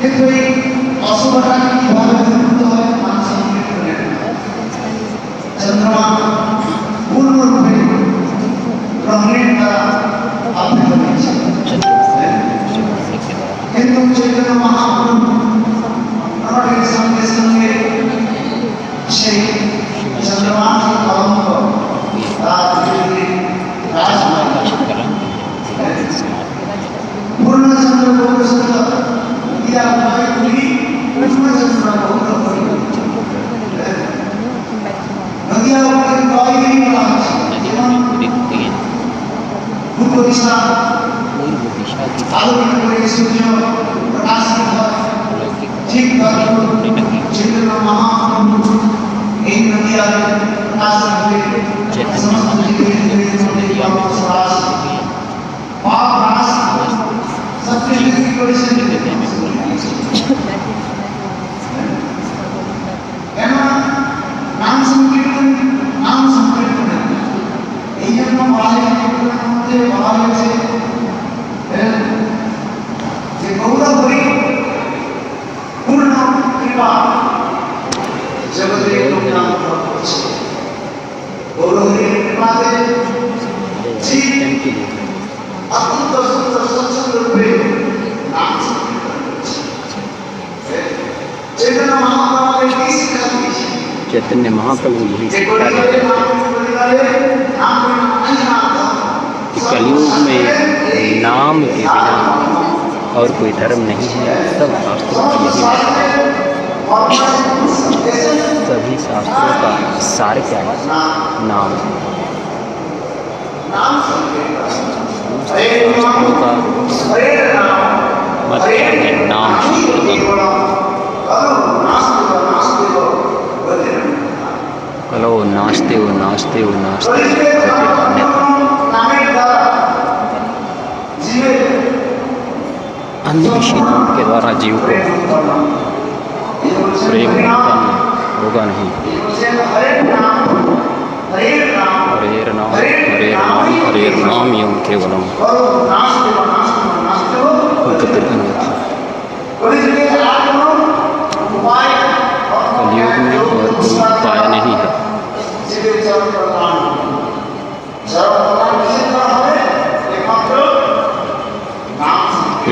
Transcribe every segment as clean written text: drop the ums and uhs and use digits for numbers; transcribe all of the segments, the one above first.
কিন্তু এই অশুভটা কিভাবে বিভূত হয় মানুষের চন্দ্রমা পূর্ণরূপে রঙের দ্বারা আবৃত হয়েছে, কিন্তু চৈতন্য মহাপ্রভু আমাদের সঙ্গে সঙ্গে সেই চন্দ্রমাকে কলঙ্ক তার পূর্ণচন্দ্র গৌরচন্দ্র ইয়া উভয়গুলি পূর্ণচন্দ্র গৌর নদিয়া উভয়গুলি বলা হচ্ছে, যেমন পূর্ব দিশা আলোকিত করে সূর্য প্রকাশিত হয়, ঠিক চৈতন্য মহাপ্রভু এই নদিয়ার প্রকাশিত হয়ে সমস্ত জীবের মধ্যে পাপ রাস सबके लिए करेছেন। কেন নাম সংকীর্তন এই জন্য মধ্যে বলা হয়েছে যে গৌরহরি পূর্ণ কৃপা জগতে নাম করছে, গৌরহরির কৃপাতে অত্যন্ত সুন্দর স্বচ্ছন্দ রূপে নাম সংকীর্তন করছে। चैतन्य महाप्रभु यही शिक्षा देते हैं कि कलयुग में नाम के बिना और कोई धर्म नहीं है। सब शास्त्रों की यही सभी शास्त्रों का सार क्या है? नाम। शास्त्रों का मत क्या है? नाम कलो नाचते हो नाचते हो नाचते अन्य विषय नाम के द्वारा जीव को प्रेम उत्पन्न होगा नहीं। हरे नाम एवं केवलम कलयुग में और कोई उपाय नहीं है।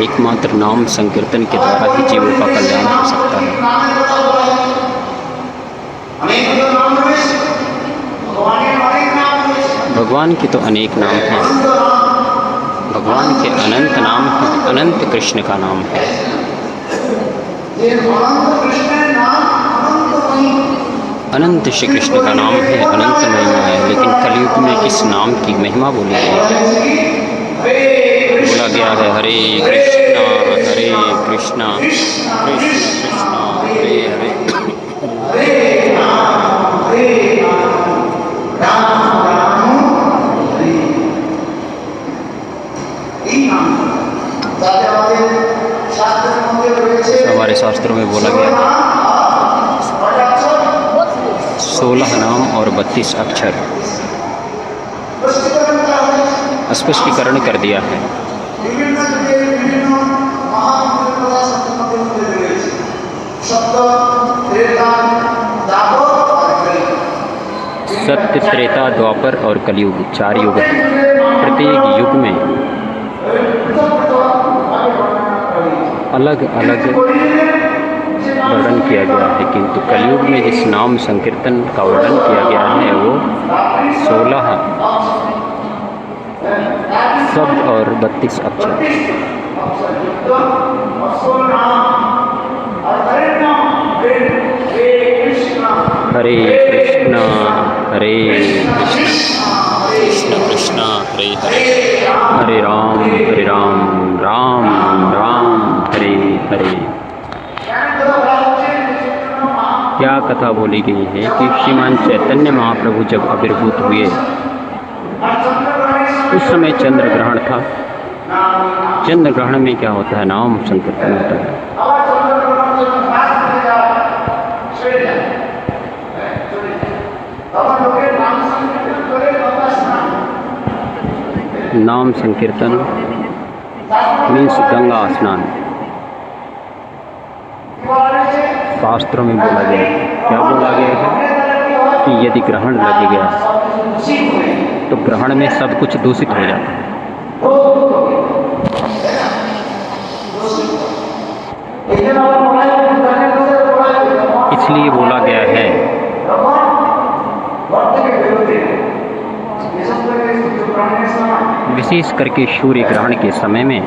एकमात्र नाम संकीर्तन के द्वारा ही जीवों का कल्याण हो सकता है। भगवान के तो अनेक नाम हैं। भगवान के अनंत नाम हैं। अनंत कृष्ण का नाम है। अनंत श्री कृष्ण का नाम है, अनंत महिमा है। लेकिन कलयुग में इस नाम की महिमा बोली गई है। बोला गया है हरे कृष्णा कृष्ण कृष्ण हरे हरे। हमारे शास्त्रों में बोला गया है 16 नाम और 32 अक्षर स्पष्टीकरण कर दिया है। सत्य, त्रेता, द्वापर और कलयुग 4 युग हैं। प्रत्येक युग में अलग अलग वर्णन किया गया है, किंतु कलयुग में जिस नाम संकीर्तन का वर्णन किया गया है वो 16 शब्द और 32 अक्षर। हरे कृष्णा कृष्ण कृष्ण हरे हरे, हरे राम राम राम हरे हरे। क्या कथा बोली गई है कि श्रीमान चैतन्य महाप्रभु जब आविर्भूत हुए उस समय चंद्र ग्रहण था। चंद्र ग्रहण में क्या होता है? नाम संकीर्तन होता है। नाम संकीर्तन मीन्स गंगा स्नान। शास्त्रों में बोला गया है, क्या बोला गया है कि यदि ग्रहण लग गया तो ग्रहण में सब कुछ दूषित हो जाता है। इसलिए बोला गया है विशेष करके सूर्य ग्रहण के समय में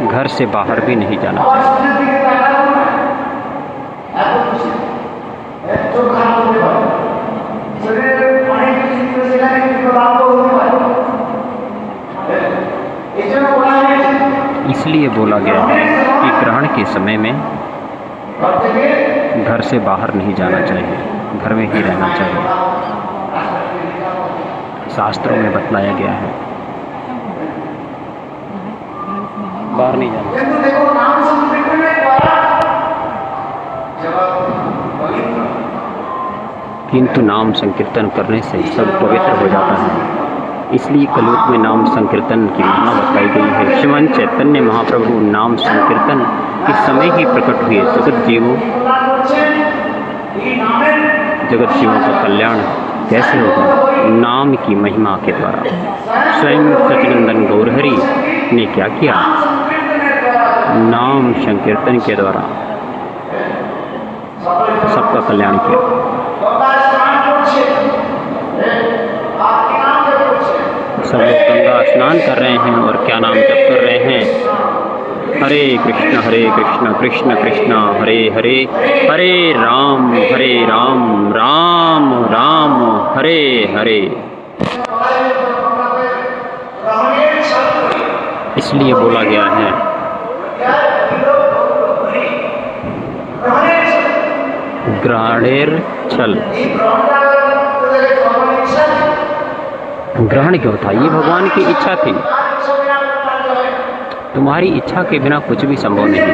घर से बाहर भी नहीं जाना चाहिए। इसलिए बोला गया है कि ग्रहण के समय में घर से बाहर नहीं जाना चाहिए, घर में ही रहना चाहिए। शास्त्रों में बतलाया गया है बाहर नहीं जाना। किंतु नाम संकीर्तन करने से सब पवित्र हो जाता है। इसलिए कलयुग में नाम संकीर्तन की महिमा बताई गई है। श्रीमान चैतन्य महाप्रभु नाम संकीर्तन इस समय ही प्रकट हुए। जगत जीवों का कल्याण कैसे होगा? नाम की महिमा के द्वारा। स्वयं सच्चिदानंद गौरहरि ने क्या किया? नाम संकीर्तन के द्वारा सबका कल्याण किया। सब लोग गंगा स्नान कर रहे हैं और क्या नाम जप कर रहे हैं? हरे कृष्ण कृष्ण कृष्ण हरे हरे, हरे राम राम राम हरे हरे। इसलिए बोला गया है ग्रहणेर छल। ग्रहण क्यों था? ये भगवान की इच्छा थी। तुम्हारी इच्छा के बिना कुछ भी संभव नहीं है।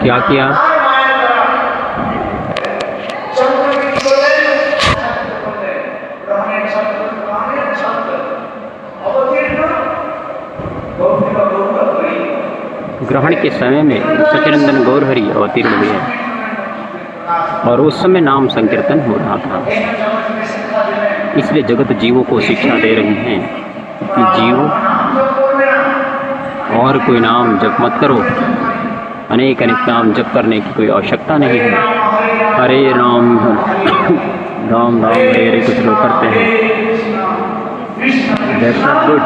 क्या किया? ग्रहण के समय में सच्चिदानंद गौरहरि अवतीर्ण हुए और उस समय नाम संकीर्तन हो रहा था। इसलिए जगत जीवों को शिक्षा दे रही हैं कि जीव और कोई नाम जप मत करो। अनेक नाम जप करने की कोई आवश्यकता नहीं है। हरे राम राम राम हरे हरे कुछ लोग करते हैं। That's not good।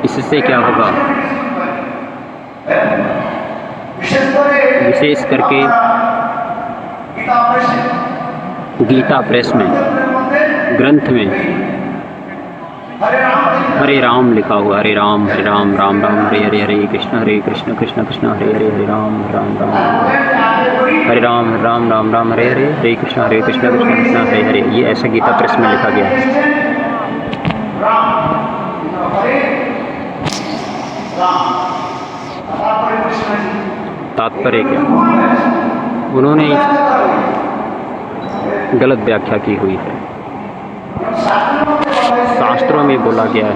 इससे क्या होगा? विशेष करके गीता प्रेस में ग्रंथ में हरे राम लिखा हुआ। हरे राम राम राम हरे हरे, हरे कृष्ण कृष्ण कृष्ण हरे हरे, हरे राम राम हरे राम राम हरे हरे, हरे कृष्ण कृष्ण हरे हरे। ये ऐसा गीता प्रेस में लिखा गया है। तात्पर्य क्या? उन्होंने गलत व्याख्या की हुई है। शास्त्रों में बोला गया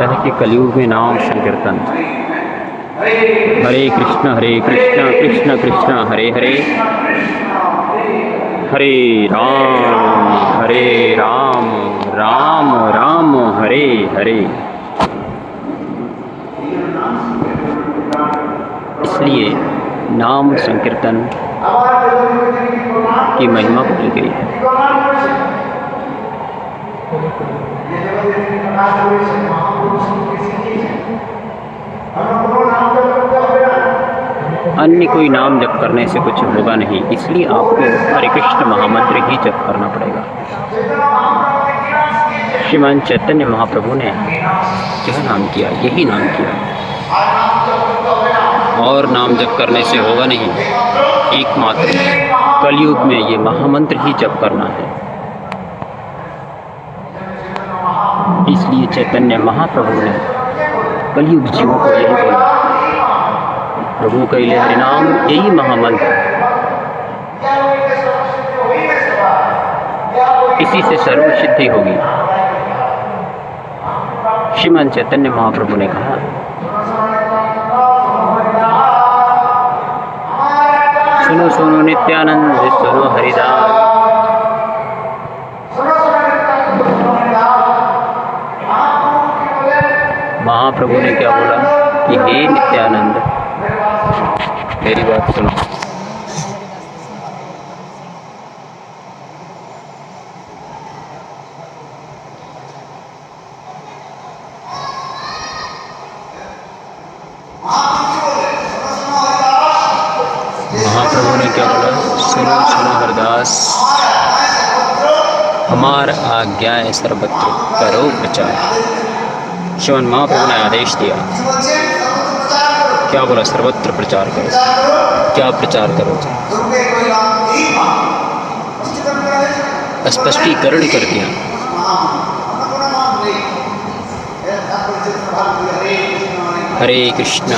है कि कलयुग में नाम संकीर्तन। हरे कृष्ण कृष्ण कृष्ण हरे हरे, हरे राम राम राम हरे हरे। इसलिए नाम संकीर्तन की महिमा बोली गई है। अन्य कोई नाम जप करने से कुछ होगा नहीं। इसलिए आपको हरे कृष्ण महामंत्र ही जप करना पड़ेगा। श्रीमान चैतन्य महाप्रभु ने क्या नाम किया? यही नाम किया। और नाम जप करने से होगा नहीं, एकमात्र कलयुग में ये महामंत्र ही जप करना है। इसलिए चैतन्य महाप्रभु ने कलयुग जीवों को यही बोला, प्रभु कैले हरिनाम यही महामंत्र, इसी से सर्व सिद्धि होगी। श्रीमान चैतन्य महाप्रभु ने कहा, सुनो सुनो नित्यानंद, सुनो हरिदास। महाप्रभु ने क्या बोला कि हे नित्यानंद, मेरी बात सुनो। महाप्रभु ने क्या बोला? सुनो सुनो हरदास, हमार आज्ञा है सर्वत्र करो प्रचार। श्रीमान महाप्रभु ने आदेश दिया, क्या बोला? सर्वत्र प्रचार करो। क्या प्रचार करो? स्पष्टीकरण कर दिया। हरे कृष्ण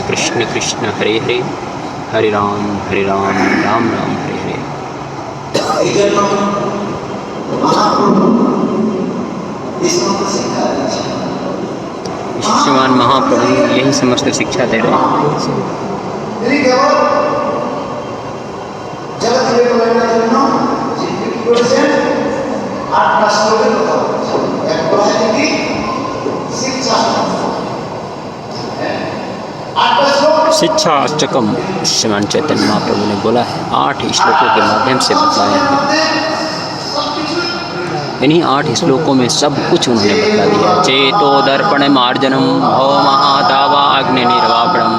कृष्ण कृष्ण हरे हरे, हरे राम राम राम हरे हरे। श्रीमान महाप्रभु यही समस्त शिक्षा दे रहे हैं। शिक्षा अष्टकम श्रीमान चैतन्य महाप्रभु ने बोला है, 8 श्लोकों के माध्यम से बताया है। इन्हीं 8 श्लोकों में सब कुछ उन्होंने बता दिया। चेतो दर्पण मार्जनम भव महादावा अग्नि निर्वापणम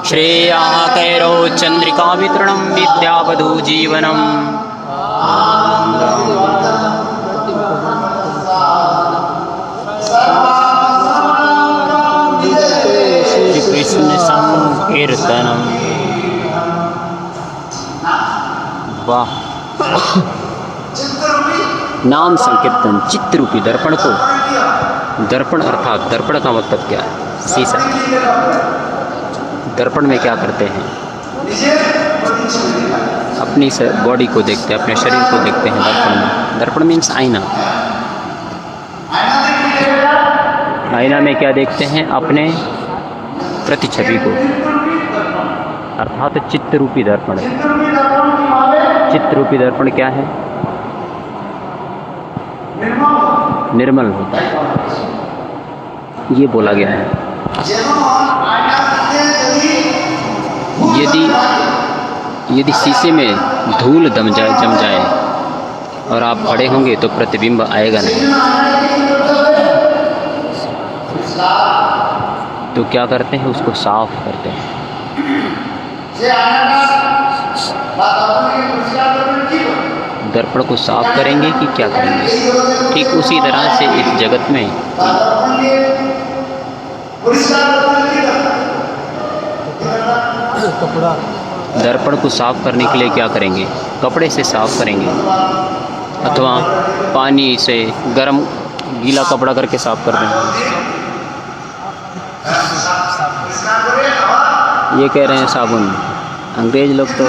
श्रेया कैरो चंद्रिका वितरणम विद्यावधू जीवनम। श्री कृष्ण संकीर्तनम। वाह! नाम संकीर्तन, चित्त रूपी दर्पण को, दर्पण अर्थात दर्पण का मतलब क्या है? शीशा। दर्पण में क्या करते हैं? अपनी बॉडी को देखते हैं, अपने शरीर को देखते हैं दर्पण में। दर्पण मीन्स आईना। आईना में क्या देखते हैं? अपने प्रतिछवि को, अर्थात चित्त रूपी दर्पण। चित्त रूपी दर्पण क्या है? निर्मल होता है, ये बोला गया है। यदि शीशे में धूल जम जाए और आप खड़े होंगे तो प्रतिबिंब आएगा नहीं। तो क्या करते हैं? उसको साफ करते हैं। दर्पण को साफ करेंगे कि क्या करेंगे? ठीक उसी तरह से इस जगत में दर्पण को साफ करने के लिए क्या करेंगे? कपड़े से साफ करेंगे अथवा पानी से गर्म गीला कपड़ा करके साफ कर देंगे। ये कह रहे हैं साबुन। अंग्रेज लोग तो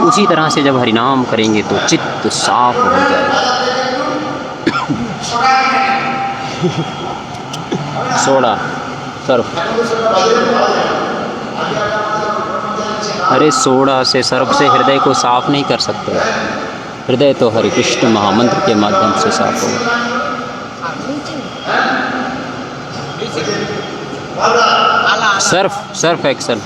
उसी तरह से जब हरिनाम करेंगे तो चित्त साफ हो जाएगा। Soda, Surf. अरे सोडा से, सर्फ से हृदय को साफ नहीं कर सकते। हृदय तो हरे कृष्ण महामंत्र के माध्यम से साफ होगा। Surf action.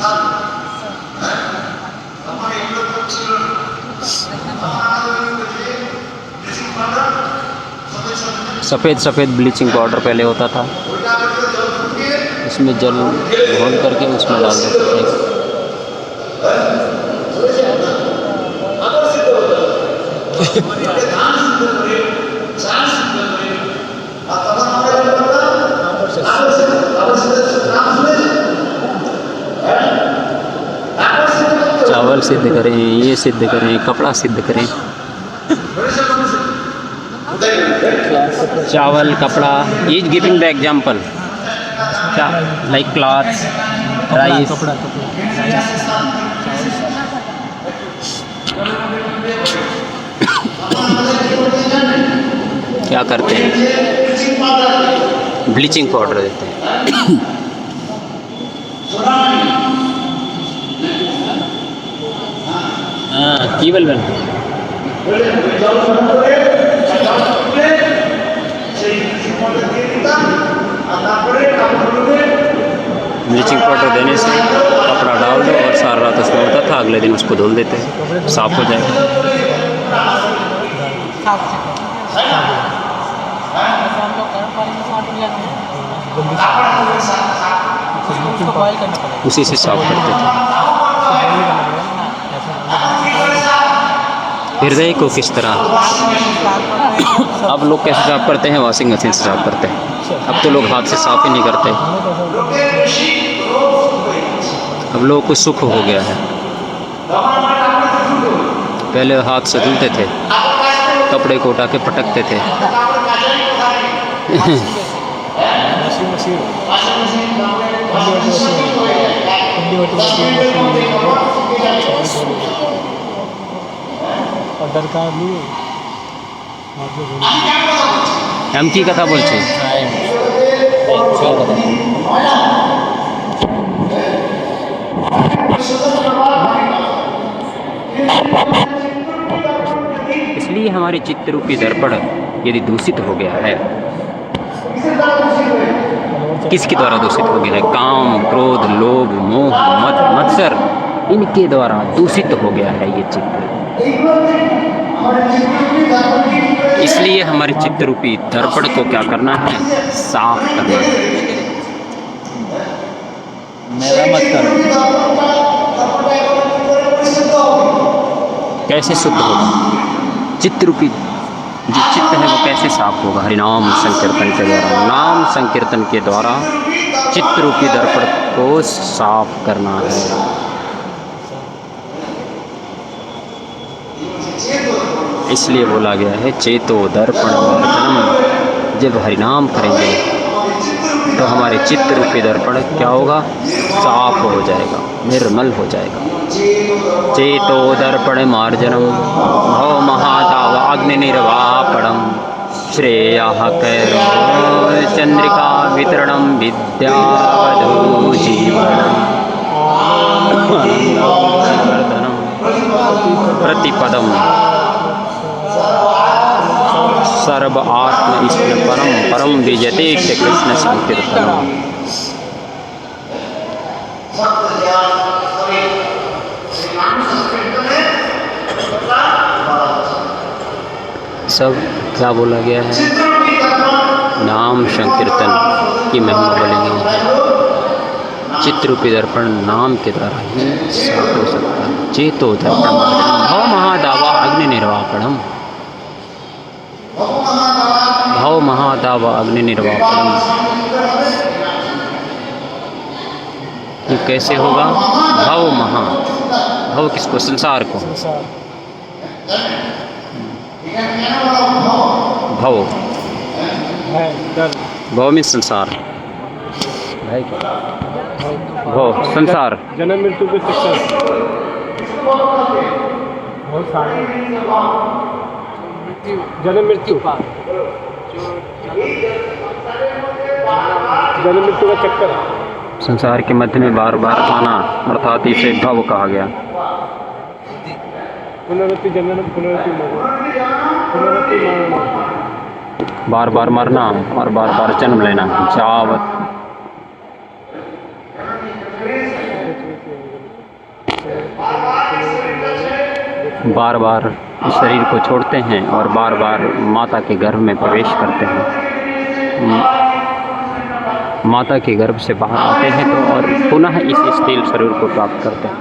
सफ़ेद ब्लीचिंग पाउडर पहले होता था, उसमें जल घोल करके उसमें डाल देते थे। चावल सिद्ध करें, ये सिद्ध करें, कपड़ा सिद्ध करें। चावल, कपड़ा, is giving the example like clothes, rice. क्या करते हैं? ब्लीचिंग पाउडर देते हैं। हाँ, कीबल बन ब्लीचिंग पाउडर देने से कपड़ा डाल दो और सारा रात उसमें होता था, अगले दिन उसको धुल देते हैं, साफ हो जाएगा। उसी से साफ करते थे। हृदय को किस तरह अब लोग कैसे साफ करते हैं? वॉशिंग मशीन से साफ करते हैं। अब तो लोग हाथ से साफ ही नहीं करते। अब लोगों को सुख हो गया है। पहले हाथ से धुलते थे, कपड़े को उठा के पटकते थे। हम की कथा बोलते इसलिए हमारे चित्त रूपी दर्पण यदि दूषित हो गया है, किसके द्वारा दूषित हो गया है? काम, क्रोध, लोभ, मोह, मद, मत्सर, इनके द्वारा दूषित हो गया है ये चित्त। इसलिए हमारे चित्त रूपी दर्पण को क्या करना है? साफ करना है। मेरा मत करो। कैसे शुद्ध होगा? चित्त रूपी जो चित्त है वो कैसे साफ होगा? हरिनाम संकीर्तन के द्वारा। नाम संकीर्तन के द्वारा चित्त रूपी दर्पण को साफ करना है। इसलिए बोला गया है चेतो दर्पण वर्धनम। जब हरिनाम करेंगे तो हमारे चित्त रूपी दर्पण क्या होगा? साफ हो जाएगा, निर्मल हो जाएगा। चेतो दर्पण मार्जनम भव महाताव अग्नि निर्वापणम श्रेयः कैरो चंद्रिका वितरणम विद्यावधू जीवनम वर्धनम प्रतिपदम सर्व आत्म ईश्वर परम परम विजयते कृष्ण संकीर्तनम। सब क्या बोला गया है? नाम संकीर्तन की महिमा बोलेंगे। चित्त रूपी दर्पण नाम के द्वारा ही साफ हो सकता है। चेतो दर्पण भव महादावा अग्नि निर्वापणम। भव महादावा अग्नि निर्वापणम। ये कैसे होगा? भव महा, भव किसको? संसार को। भव, भव में संसार, भव संसार, जन्म मृत्यु के चक्कर, जन्म मृत्यु, जन्म मृत्यु का चक्कर, संसार के मध्य में बार बार आना अर्थात इसे भव कहा गया। पुनरुक्ति जन्म, पुनरुक्ति मरण, पुनरुक्ति मरण, बार बार मरना और बार बार जन्म लेना। जावत बार बार इस शरीर को छोड़ते हैं और बार बार माता के गर्भ में प्रवेश करते हैं, माता के गर्भ से बाहर आते हैं तो और पुनः इस स्थूल शरीर को प्राप्त करते हैं।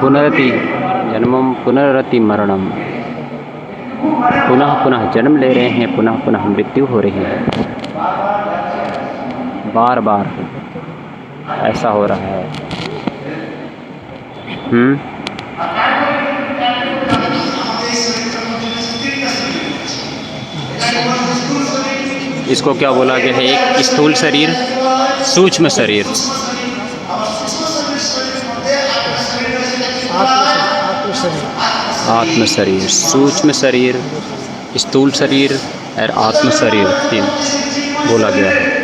पुनरति जन्मम पुनरति मरणम। पुनः पुनः जन्म ले रहे हैं, पुनः पुनः मृत्यु हो रही है, बार बार ऐसा हो रहा है। इसको क्या बोला गया है? एक स्थूल शरीर, सूक्ष्म शरीर, आत्म शरीर, सूक्ष्म शरीर, स्थूल शरीर और आत्म शरीर, तीन बोला गया है।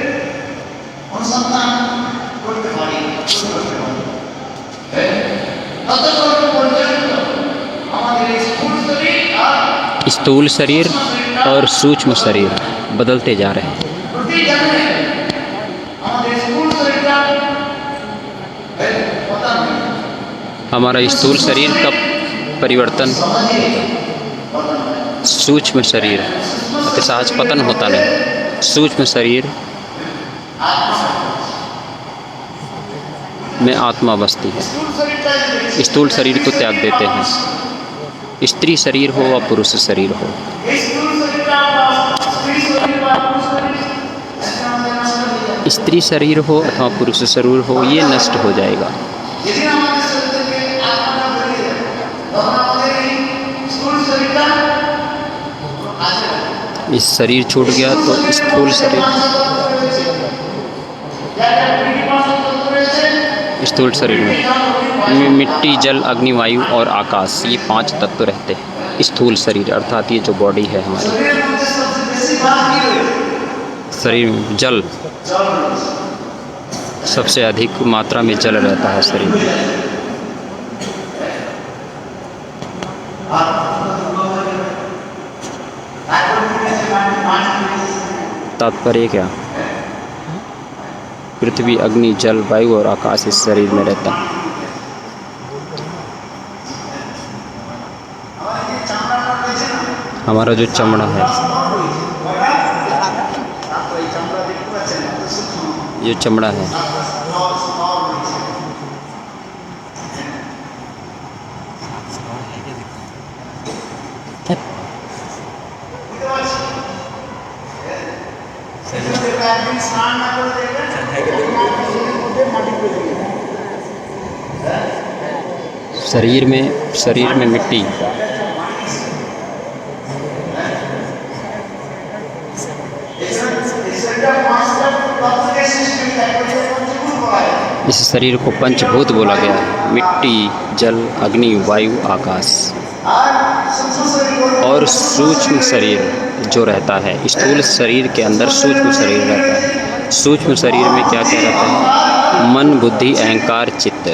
स्थूल शरीर और सूक्ष्म शरीर बदलते जा रहे हैं। हमारा स्थूल शरीर का परिवर्तन सूक्ष्म शरीर के सहज पतन होता नहीं। सूक्ष्म शरीर में आत्मा बसती है, स्थूल शरीर को त्याग देते हैं। स्त्री शरीर हो व पुरुष शरीर हो, स्त्री शरीर हो अथवा पुरुष शरीर हो, ये नष्ट हो जाएगा। इस शरीर छूट गया तो स्थूल शरीर, स्थूल शरीर में मिट्टी, जल, अग्नि, वायु और आकाश, ये 5 तत्व रहते हैं। स्थूल शरीर अर्थात ये जो बॉडी है हमारी, शरीर में जल, सबसे अधिक मात्रा में जल रहता है शरीर में। तात्पर्य क्या? पृथ्वी, अग्नि, जल, वायु और आकाश इस शरीर में रहता है। हमारा जो चमड़ा है, ये चमड़ा है, शरीर में मिट्टी, इस शरीर को पंचभूत बोला गया है। मिट्टी, जल, अग्नि, वायु, आकाश। और सूक्ष्म शरीर जो रहता है, स्थूल शरीर के अंदर सूक्ष्म शरीर रहता है। सूक्ष्म शरीर में क्या क्या रहता है? मन, बुद्धि, अहंकार, चित्त।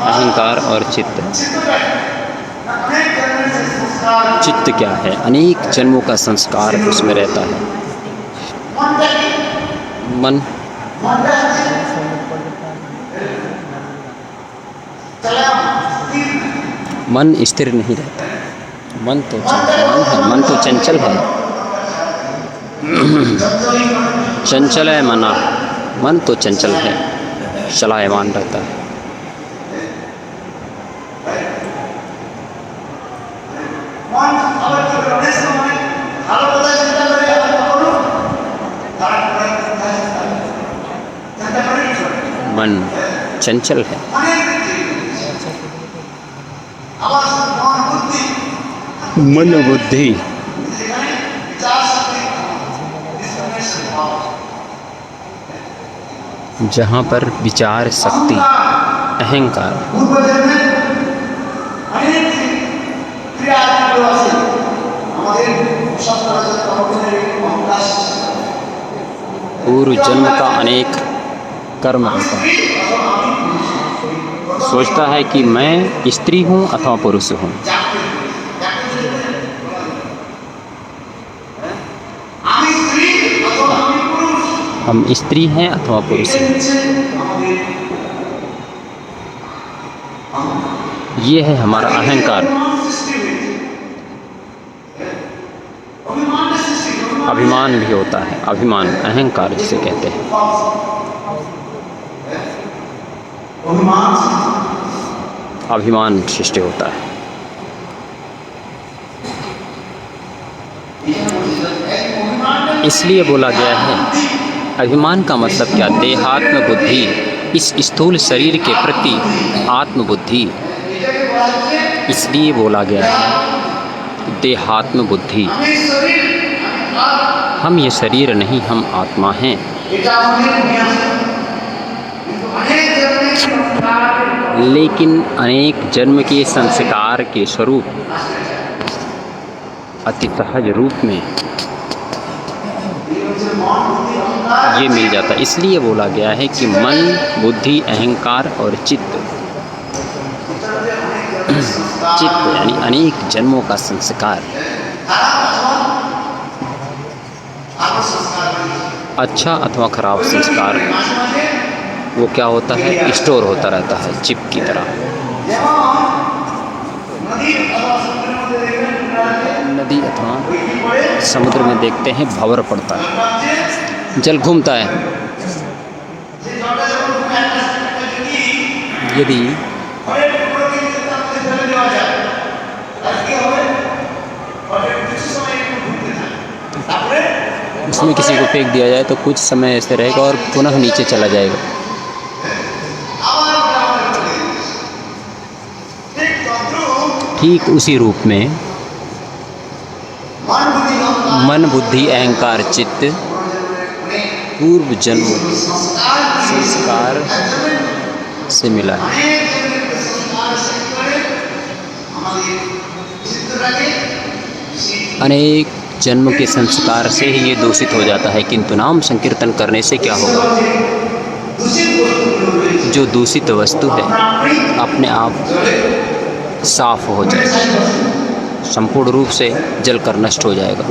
अहंकार और चित्त। चित्त क्या है? अनेक जन्मों का संस्कार उसमें रहता है। मन, मन स्थिर नहीं रहता। मन तो चंचल है, चंचल है मना। मन तो चंचल है, चलायमान रहता है। मन चंचल है। मन, बुद्धि, जहाँ पर विचार शक्ति, अहंकार, पूर्व जन्म का अनेक कर्म रहता है। सोचता है कि मैं स्त्री हूँ अथवा पुरुष हूँ। हम स्त्री हैं अथवा पुरुष हैं। ये है हमारा अहंकार। अभिमान भी होता है, अभिमान, अहंकार जिसे कहते हैं। अभिमान सृष्टि होता है। इसलिए बोला गया है, अभिमान का मतलब क्या? देहात्म बुद्धि, इस स्थूल शरीर के प्रति आत्मबुद्धि। इसलिए बोला गया है देहात्म बुद्धि। हम ये शरीर नहीं, हम आत्मा हैं। लेकिन अनेक जन्म के संस्कार के स्वरूप अति सहज रूप में ये मिल जाता है। इसलिए बोला गया है कि मन, बुद्धि, अहंकार और चित्त यानी अनेक जन्मों का संस्कार अच्छा अथवा खराब संस्कार वो क्या होता है? स्टोर होता रहता है चिप की तरह। नदी अथवा समुद्र में देखते हैं भंवर पड़ता है, जल घूमता है। यदि उसमें किसी को फेंक दिया जाए तो कुछ समय ऐसे रहेगा और पुनः नीचे चला जाएगा। ठीक उसी रूप में मन, बुद्धि, अहंकार, चित्त पूर्व जन्म संस्कार से मिला है। अनेक जन्म के संस्कार से ही ये दूषित हो जाता है। किंतु नाम संकीर्तन करने से क्या होगा? जो दूषित वस्तु है अपने आप साफ हो जाएगा, संपूर्ण रूप से जलकर नष्ट हो जाएगा।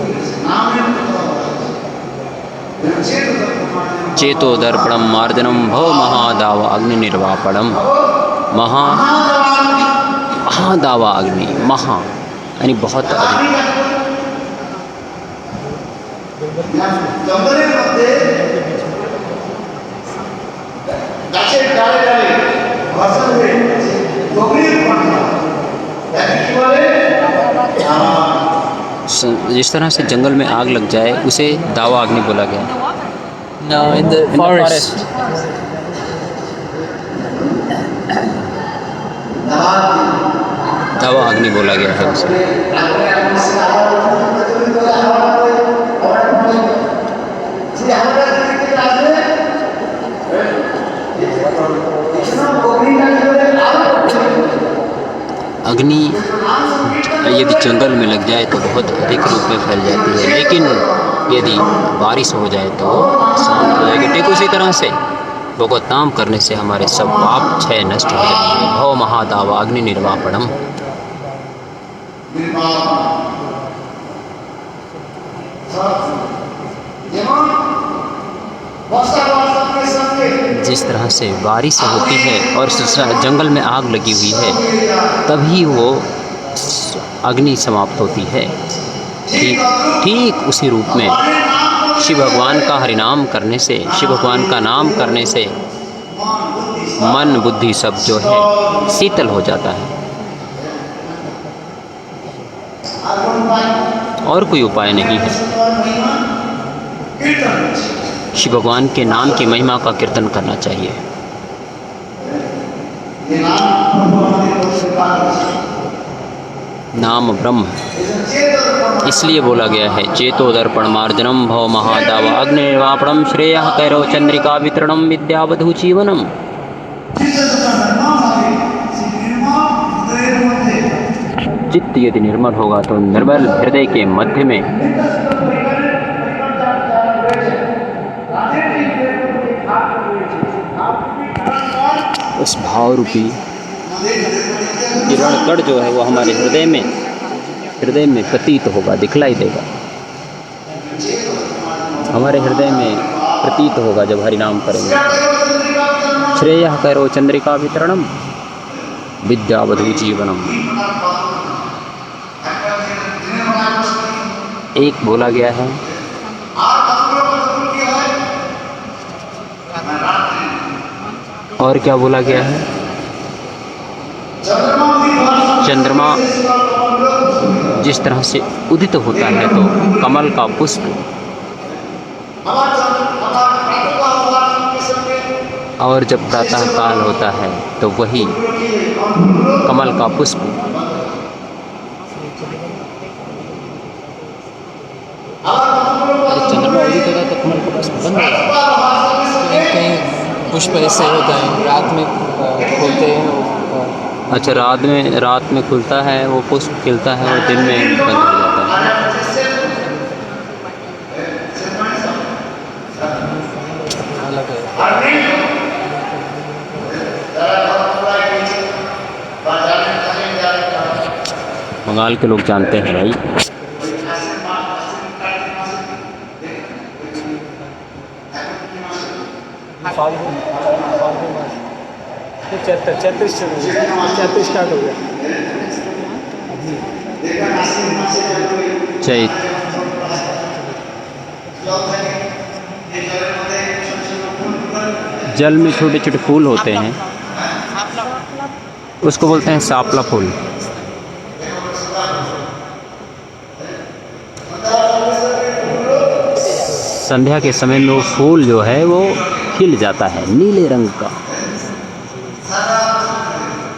चेतो दर्पणम मार्जनम भव महादावा अग्नि निर्वापणम। महादावा अग्नि, महा यानी बहुत अधिक। जिस तरह से जंगल में आग लग जाए उसे दावा अग्नि बोला गया। No, in the forest. दावा अग्नि बोला गया है उसे। अग्नि यदि जंगल में लग जाए तो बहुत अधिक रूप में फैल जाती है, लेकिन यदि बारिश हो जाए तो शांत हो जाएगी। ठीक उसी तरह से भगवत नाम करने से हमारे सब पाप क्षय नष्ट हो जाएंगे। भव महादावा अग्नि निर्वापणम। जिस तरह से बारिश होती है और जंगल में आग लगी हुई है तभी वो अग्नि समाप्त होती है, ठीक उसी रूप में शिव भगवान का हरिनाम करने से, शिव भगवान का नाम करने से मन, बुद्धि सब जो है शीतल हो जाता है। और कोई उपाय नहीं है। शिव भगवान के नाम की महिमा का कीर्तन करना चाहिए। नाम ब्रह्म, इसलिए बोला गया है चेतो दर्पण मार्जनम भव महादावा अग्नि निर्वापणम श्रेयः कैरव चंद्रिका वितरणम विद्यावधू जीवनम। चित्त यदि निर्मल होगा तो निर्मल हृदय के मध्य में उस भाव रूपी किरण कण जो है वो हमारे हृदय में प्रतीत होगा, दिखलाई देगा। हमारे हृदय में प्रतीत होगा जब हरि नाम करेंगे। श्रेयः कैरव चंद्रिका वितरणम विद्यावधू जीवनम। एक बोला गया है और क्या बोला गया है? चंद्रमा जिस तरह से उदित होता है तो कमल का पुष्प और जब प्रातः काल होता है तो वही कमल का पुष्प चंद्रमा उदित होता है तो कमल का पुष्प बंद हो जाता है। कहीं पुष्प ऐसे होता है रात में खोलते हैं। अच्छा, रात में खुलता है वो पुष्प, खिलता है और दिन में बंद हो जाता है। अलग है। बंगाल के लोग जानते हैं भाई। चैत्र स्टार्ट हो गया। चैत जल में छोटे छोटे फूल होते हैं, उसको बोलते हैं सापला फूल। संध्या के समय में वो फूल जो है वो खिल जाता है, नीले रंग का,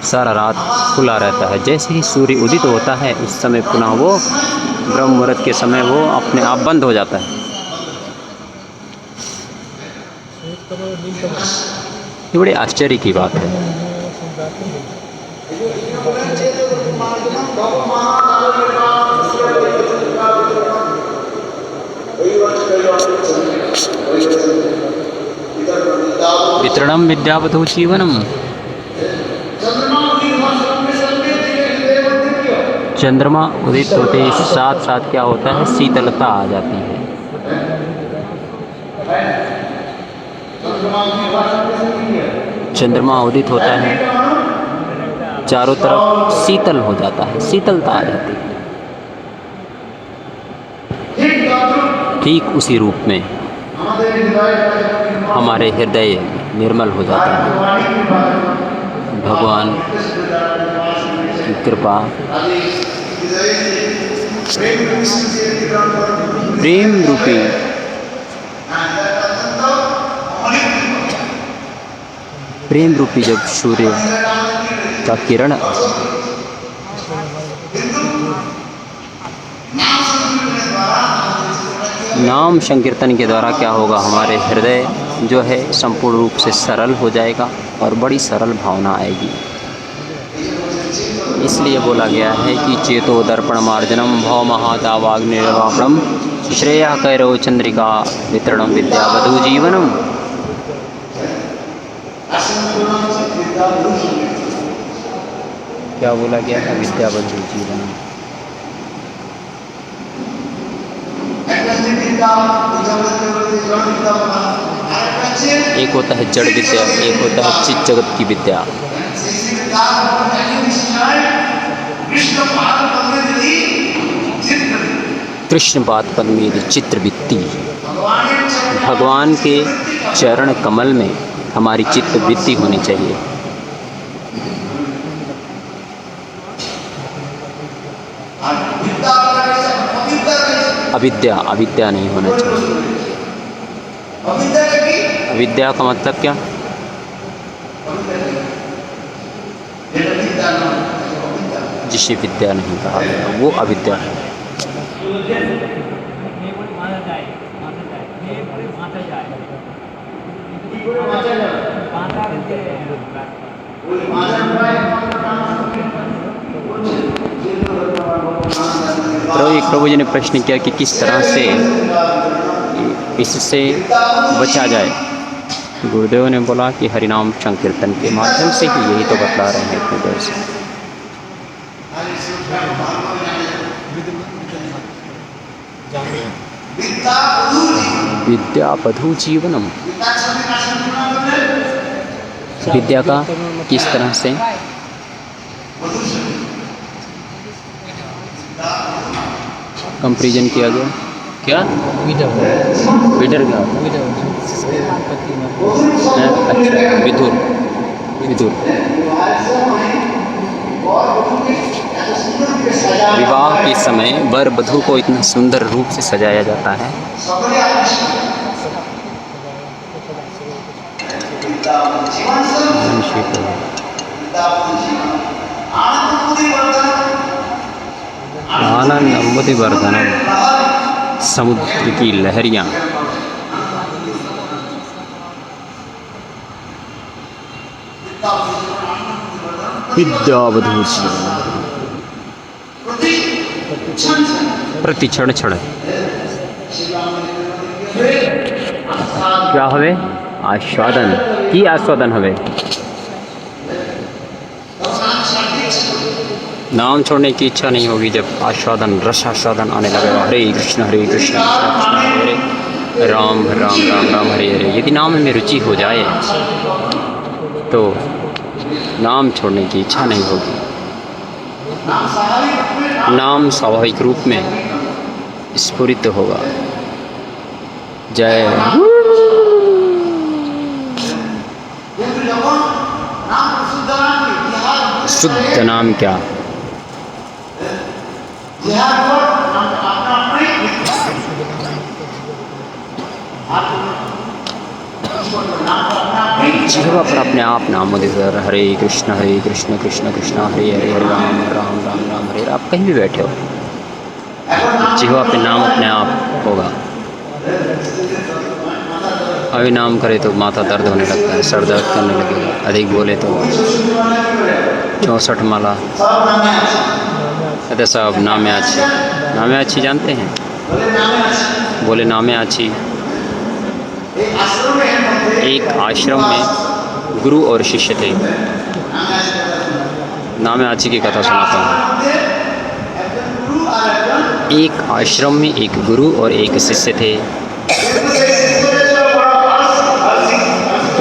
सारा रात खुला रहता है। जैसे ही सूर्य उदित होता है उस समय पुनः वो ब्रह्म मुहूर्त के समय वो अपने आप बंद हो जाता है। ये बड़े आश्चर्य की बात है। वितरणम विद्यावधू जीवनम। चंद्रमा उदित होते ही साथ साथ क्या होता है, शीतलता आ जाती है। चंद्रमा उदित होता है, चारों तरफ शीतल हो जाता है, शीतलता आ जाती है। ठीक उसी रूप में हमारे हृदय निर्मल हो जाता है। भगवान की कृपा, प्रेम रूपी जब सूर्य का किरण नाम संकीर्तन के द्वारा क्या होगा, हमारे हृदय जो है संपूर्ण रूप से सरल हो जाएगा और बड़ी सरल भावना आएगी। इसलिए बोला गया है कि चेतो दर्पण मार्जनम भव महादावाग्निर्वापणम श्रेय कैरव चंद्रिका वितरणम विद्यावधू जीवनम। क्या बोला गया है, विद्यावधू जीवनम। एक होता है जड़ विद्या, एक होता है चित्त जगत की विद्या। कृष्ण पाद पद्मे चित्रवृत्ति। भगवान के चरण कमल में हमारी चित्तवृत्ति होनी चाहिए। अविद्या नहीं होना चाहिए। अविद्या का मतलब क्या? जिसे विद्या नहीं कहा गया वो अविद्या है। एक प्रभु जी ने प्रश्न किया कि किस तरह से इससे बचा जाए। गुरुदेव ने बोला कि हरिनाम संकीर्तन के माध्यम से ही, यही तो बतला रहे हैं इतने देर से। विद्यावधू जीवनम। विद्या का किस तरह से कंपैरिजन किया गया? क्या विडर क्या होता है? अच्छा, विदुर। विवाह के समय वर वधू को इतना सुंदर रूप से सजाया जाता है। आनंद अम्बुति वर्धनम, समुद्र की लहरियाँ। विद्यावधूषी प्रति क्षण क्षण क्या हवे आस्वादन की आस्वादन हवे। नाम छोड़ने की इच्छा नहीं होगी जब आस्वादन रस आस्वादन आने लगेगा। हरे कृष्ण कृष्ण कृष्ण हरे राम राम राम राम हरे हरे। यदि नाम में रुचि हो जाए तो नाम छोड़ने की इच्छा नहीं होगी। नाम स्वाभाविक रूप में स्फुरित होगा। जय शुद्ध नाम क्या, जिह्वा पर अपने आप नाम उदित कर। हरे कृष्ण कृष्ण कृष्ण हरे हरे हरे राम राम राम राम हरे। आप कहीं भी बैठे हो, जिह्वा पे नाम अपने आप होगा। अभी नाम करे तो माथा दर्द होने लगता है, सर दर्द करने लगेगा। अधिक बोले तो 64 माला कहते साहब नामे अच्छी। नामे अच्छी जानते हैं? बोले नामे अच्छी। एक आश्रम में गुरु और शिष्य थे। नामे अच्छी की कथा सुनाता हूँ। एक आश्रम में एक गुरु और एक शिष्य थे।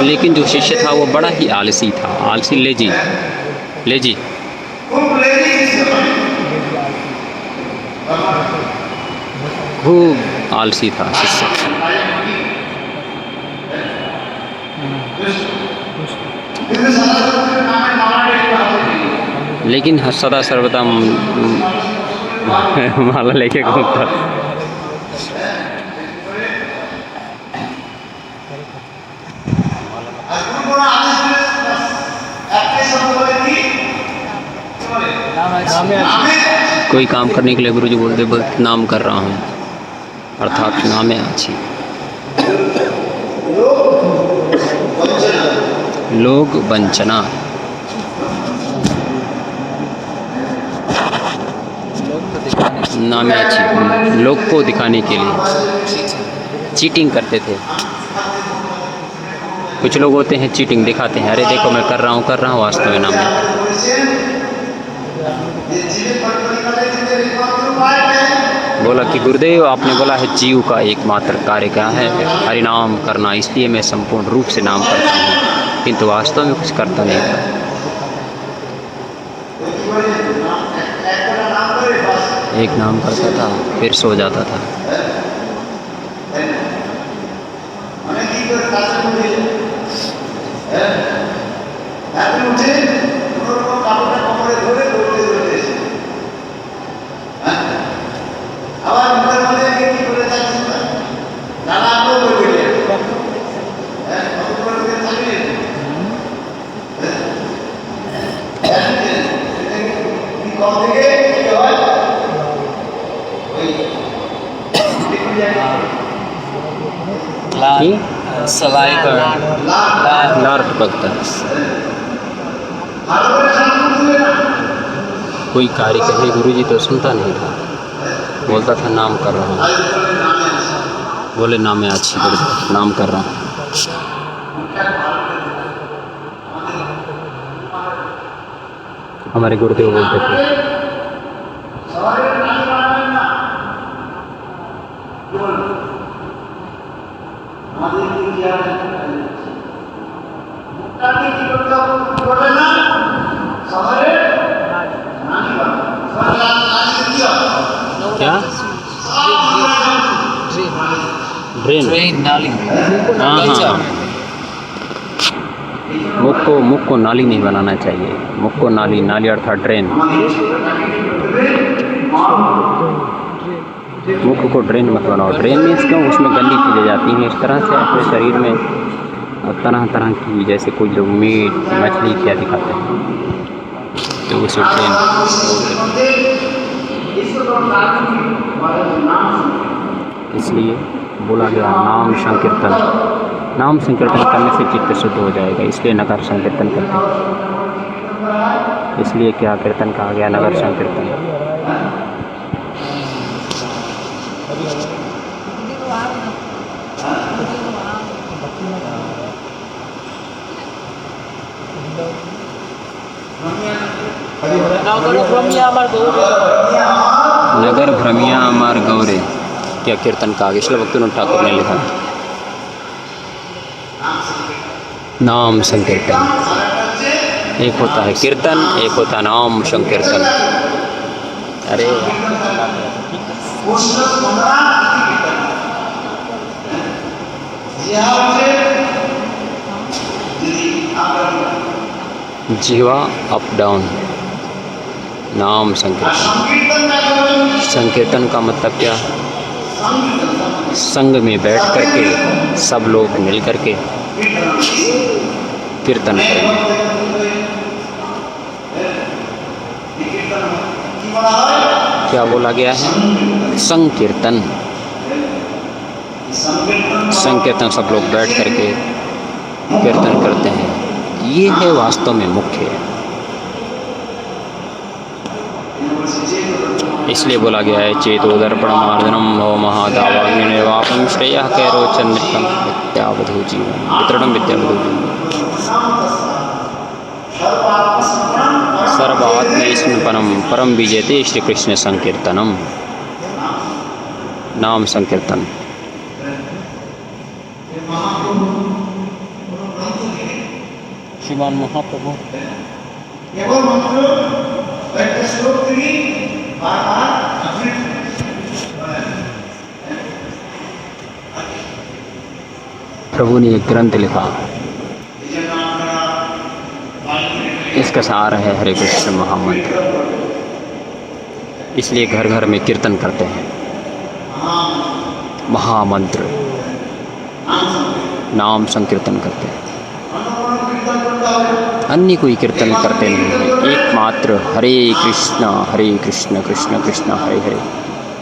लेकिन जो शिष्य था वो बड़ा ही आलसी था। आलसी लेजी खूब आलसी था शिष्य। लेकिन सदा सर्वदा माला लेके घूमता। कोई काम करने के लिए गुरुजी बोलते नाम कर रहा हूँ, अर्थात नामे अच्छी। लोग वंचना, नामे अच्छी लोग को दिखाने के लिए चीटिंग करते थे। कुछ लोग होते हैं चीटिंग दिखाते हैं, अरे देखो मैं कर रहा हूँ, वास्तव में नाम नहीं। बोला कि गुरुदेव आपने बोला है जीव का एकमात्र कार्य क्या है, हरिनाम करना, इसलिए मैं संपूर्ण रूप से नाम करता हूँ, किंतु वास्तव में कुछ करता नहीं था। एक नाम करता था फिर सो जाता था। लार टपकता। कोई कार्य कहे गुरुजी तो सुनता नहीं था, बोलता था नाम कर रहा हूँ। बोले नामे अच्छी गुरुदेव नाम कर रहा हूँ। हमारे गुरुदेव बोलते थे क्या ड्रेन नाली। हाँ, मुख को नाली नहीं बनाना चाहिए। मुख को नाली अर्थात ड्रेन। मुख को ड्रेन मत बनाओ। ड्रेन मीन्स क्यों, उसमें गंदी चीज़ें जाती हैं। इस तरह से अपने शरीर में और तरह तरह की, जैसे कोई लोग मीट मछली क्या दिखाते हैं, तो उसे ट्रेन बोलते हैं। इसलिए बोला गया नाम संकीर्तन। नाम संकीर्तन करने से चित्त शुद्ध हो जाएगा, इसलिए नगर संकीर्तन करते हैं। इसलिए क्या कीर्तन कहा गया, नगर संकीर्तन। नगर भ्रमिया अमर गौरे, क्या कीर्तन कहा गया, श्री भक्तिविनोद ठाकुर ने लिखा। नाम संकीर्तन, एक होता है कीर्तन, एक होता है नाम संकीर्तन। अरे जीवा अप डाउन, नाम संकीर्तन। संकीर्तन का मतलब क्या, संग में बैठ करके सब लोग मिल करके कीर्तन करेंगे। क्या बोला गया है, संकीर्तन। संकीर्तन सब लोग बैठ करके कीर्तन करते हैं, ये है वास्तव में मुख्य। इसलिए बोला गया है चेतोदर्पण मार्दनम भव महादावाग्निर्वापम श्रेय कैरोचंद्रिकम विद्यावधू जीवन वितरणम विद्यावधू जीवन सर्वात्मैस्मपनम परम विजयते श्री कृष्ण संकीर्तनम। नाम संकीर्तन। श्रीमान महाप्रभु प्रभु ने एक ग्रंथ लिखा, इसका सार है हरे कृष्ण महामंत्र। इसलिए घर घर में कीर्तन करते हैं, महामंत्र नाम संकीर्तन करते हैं। अन्य कोई कीर्तन करते नहीं हैं, एकमात्र हरे कृष्ण कृष्ण कृष्ण हरे हरे,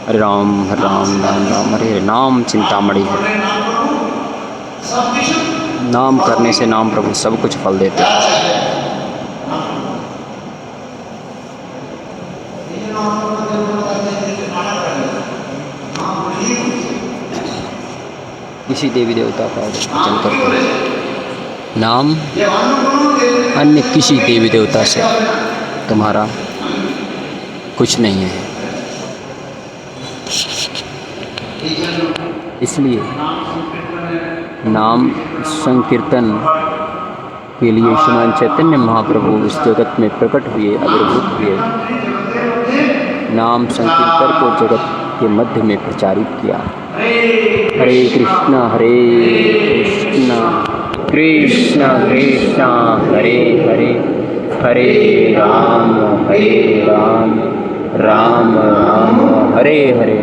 हरे राम राम राम हरे हरे। नाम चिंतामणि है, नाम करने से नाम प्रभु सब कुछ फल देते हैं। किसी देवी देवता का पूजन करते हैं, नाम अन्य किसी देवी देवता से तुम्हारा कुछ नहीं है। इसलिए नाम संकीर्तन के लिए श्रीमान चैतन्य महाप्रभु इस जगत में प्रकट हुए, आविर्भूत हुए। नाम संकीर्तन को जगत के मध्य में प्रचारित किया। हरे कृष्णा कृष्ण कृष्ण हरे हरे, हरे राम राम राम हरे हरे।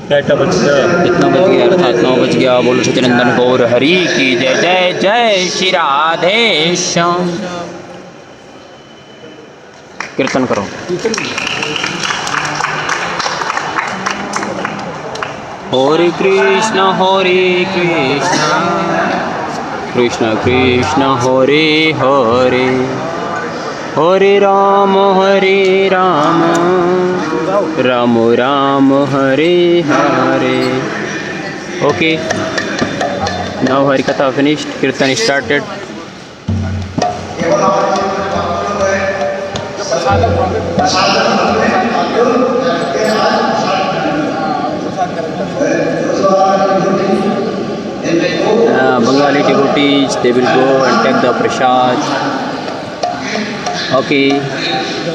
कितना बज गया, अर्थात 9 बज गया। बोलो सचिनंदन गौर हरि की जय। जय जय श्री राधे श्याम। कीर्तन करो। हरे कृष्ण कृष्ण कृष्ण हरे हरे, हरे राम राम राम हरे हरे। ओके, नाउ हरि कथा फिनिश्ड, कीर्तन started. Bengali devotees, they will go and take the prasad. Okay,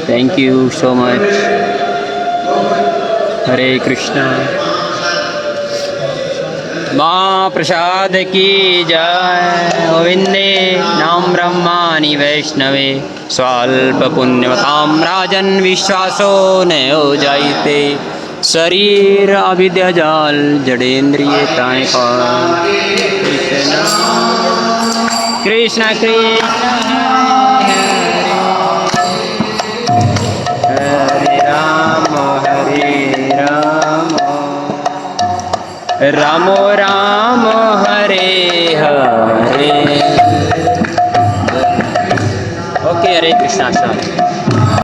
thank you so much. Hare Krishna। माँ प्रसाद की जय। गोविंदे नाम ब्रह्माणि वैष्णवे, स्वल्प पुण्यमतां राजन् विश्वासो न जायते। शरीर अविद्या जाल जड़ेन्द्रिय ताएं पार कृष्ण कृष्ण हरे राम राम राम हरे हरे। ओके, हरे कृष्णा।